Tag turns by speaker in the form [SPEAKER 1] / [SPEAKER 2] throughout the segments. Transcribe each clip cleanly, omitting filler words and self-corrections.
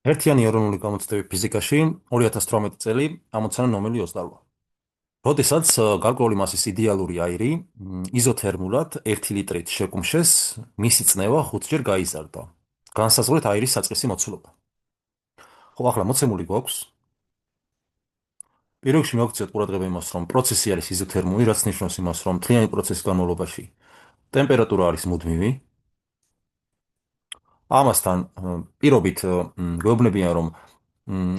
[SPEAKER 1] ერთიანი ეროვნული გამოცდები ფიზიკაში 2018 წელი ამოცანა ნომერი 28. როდესაც გარკვეული მასის იდეალური აირი იზოთერმულად 1 ლიტრით შეკუმშეს, მისი წნევა 5-ჯერ გაიზარდა. განსაზღვრეთ აირის საწყისი მოცულობა. ხო, ახლა მოცემული გვაქვს. პირველ რიგში მივაქციოთ ყურადღება იმას, რომ პროცესი არის იზოთერმული, რაც ნიშნავს იმას, რომ მთლიანი პროცესის განმავლობაში ტემპერატურა არის მუდმივი. ამასთან პირობით გვეუბნებიან, რომ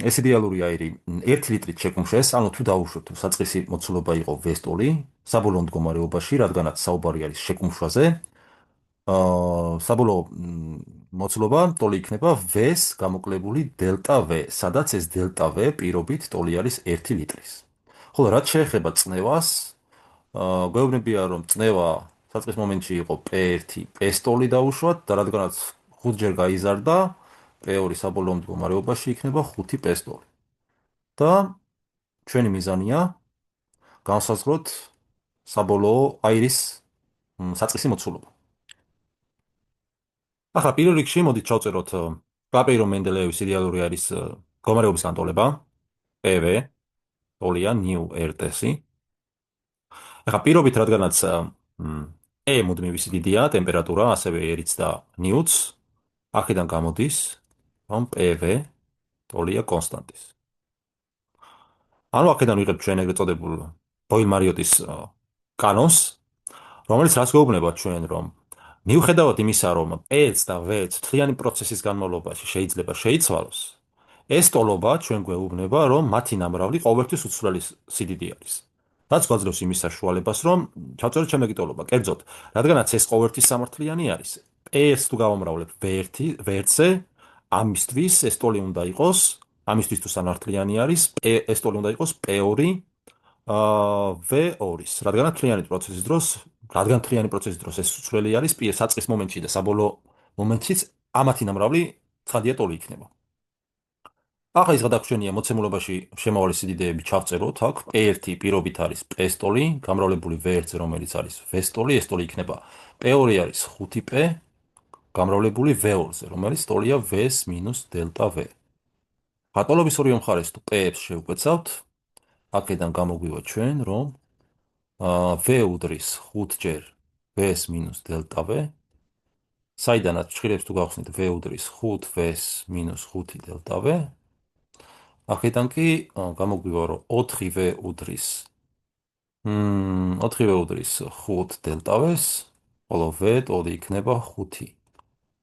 [SPEAKER 1] ეს იდეალური აირი 1 ლიტრით შეკუმშეს, ანუ თუ დავუშვებთ, საწყისი მოცულობა იყო V-ტოლი, საბოლოო მდგომარეობაში, რადგანაც საუბარი არის შეკუმშვაზე, საბოლოო მოცულობა ტოლი იქნება V-ს გამოკლებული დელტა V, სადაც ეს დელტა V პირობით ტოლი არის 1 ლიტრის. ხოლო რაც შეეხება წნევას, გვეუბნებიან, რომ წნევა საწყის მომენტში იყო P1 P-ტოლი დაუშვათ და რადგანაც 5-ჯერ გაიზარდა, P2 საბოლოო მდგომარეობაში იქნება 5 P-ტოლი. და ჩვენი მიზანია განსაზღვროთ საბოლოო აირის საწყისი მოცულობა. ახლა პირველ რიგში მოდით ჩავწეროთ პაპირო მენდელეევის იდეალური აირის მდგომარეობის განტოლება PV ტოლია ნიუ RTS-ი. ახლა პირობით რადგანაც E მუდმივის დიდია, ტემპერატურა, ასევე R-იც და ნიუც, აქედან გამოდის, რომ PV ტოლია კონსტანტის. ანუ აქედან ვიღებ ჩვენ ეგრეთ წოდებულ ბოილ-მარიოტის კანონს, რომელიც რას გვეუბნება ჩვენ, რომ მიუხედავად იმისა, რომ P-ს და V-ს მთლიანი პროცესის განმავლობაში შეიძლება შეიცვალოს, ეს ტოლობა ჩვენ გვეუბნება, რომ მათი ნამრავლი ყოველთვის უცვლელი სიდიდი არის. რაც გვაძლევს იმის საშუალებას, რომ ჩავწეროთ შემდეგი ტოლობა. კერძოდ, რადგანაც ეს ყოველთვის სამართლიანი არის, P-ს თუ გავამრავლებ V-ზე, ამისთვის ეს ტოლი უნდა იყოს, ამისთვის თუ სამართლიანი არის, ეს ტოლი უნდა იყოს P2 V2-ის, რადგან მთლიანი პროცესის დროს ეს უცვლელი არის, საწყის მომენტში და საბოლოო მომენტშიც ამათი ნამრავლი ცხადია ტოლი იქნება. ახლა ის გადაგვჩენია მოცემულობაში შემავალი სიდიდეები ჩავწეროთ, აქ P1 პირობით არის P-ტოლი, გამრავლებული V1-ზე, რომელიც არის V-ტოლი, ეს ტოლი იქნება P2 არის 5P, გამრავლებული V2-ზე, რომელიც ტოლია V-ს მინუს დელტა V. ხატოლობის ორივე მხარეს თუ P-ს შევკვეცავთ, აქედან გამოგვივა ჩვენ, რომ V უდრის 5-ჯერ V-ს მინუს დელტა V, საიდანაც ფრჩხილებს თუ გავხსნით V უდრის 5V-ს მინუს 5 დელტა V, აქედან კი გამოგვივა, რომ 4V უდრის 5 დელტა V-ს, ხოლო V ტოლი იქნება 5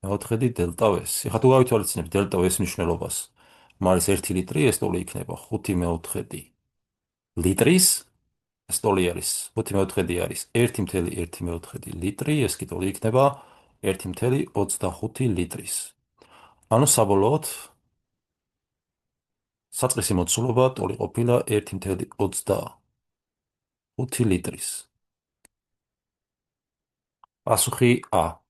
[SPEAKER 1] მეოთხედი დელტა V-ს. ახლა თუ გავითვალისწინებთ დელტა V-ს მნიშვნელობას, არის 1 ლიტრი, ეს ტოლი იქნება 5 მეოთხედი ლიტრის, ეს ტოლი არის 5 მეოთხედი არის 1,1 მეოთხედი ლიტრი, ეს კი ტოლი იქნება 1,25 ლიტრის. ანუ საბოლოოდ საწყისი მოცულობა ტოლი ყოფილა 1,25 ლიტრის. პასუხი A.